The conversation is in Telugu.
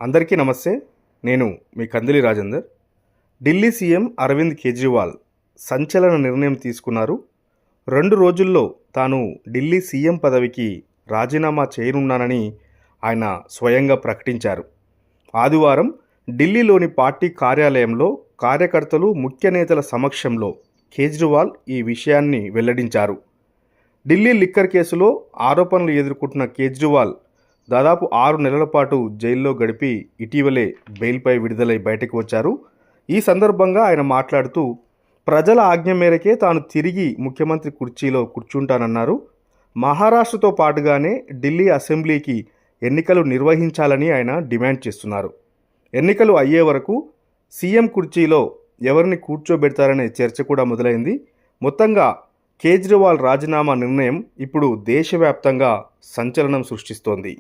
అందరికీ నమస్తే. నేను మీ కందిలి రాజేందర్. ఢిల్లీ సీఎం అరవింద్ కేజ్రీవాల్ సంచలన నిర్ణయం తీసుకున్నారు. 2 రోజుల్లో తాను ఢిల్లీ సీఎం పదవికి రాజీనామా చేయనున్నానని ఆయన స్వయంగా ప్రకటించారు. ఆదివారం ఢిల్లీలోని పార్టీ కార్యాలయంలో కార్యకర్తలు, ముఖ్య నేతల సమక్షంలో కేజ్రీవాల్ ఈ విషయాన్ని వెల్లడించారు. ఢిల్లీ లిక్కర్ కేసులో ఆరోపణలు ఎదుర్కొంటున్న కేజ్రీవాల్ దాదాపు 6 నెలల పాటు జైల్లో గడిపి ఇటీవలే బెయిల్పై విడుదలై బయటకు వచ్చారు. ఈ సందర్భంగా ఆయన మాట్లాడుతూ ప్రజల ఆజ్ఞ మేరకే తాను తిరిగి ముఖ్యమంత్రి కుర్చీలో కూర్చుంటానన్నారు. మహారాష్ట్రతో పాటుగానే ఢిల్లీ అసెంబ్లీకి ఎన్నికలు నిర్వహించాలని ఆయన డిమాండ్ చేస్తున్నారు. ఎన్నికలు అయ్యే వరకు సీఎం కుర్చీలో ఎవరిని కూర్చోబెడతారనే చర్చ కూడా మొదలైంది. మొత్తంగా కేజ్రీవాల్ రాజీనామా నిర్ణయం ఇప్పుడు దేశవ్యాప్తంగా సంచలనం సృష్టిస్తోంది.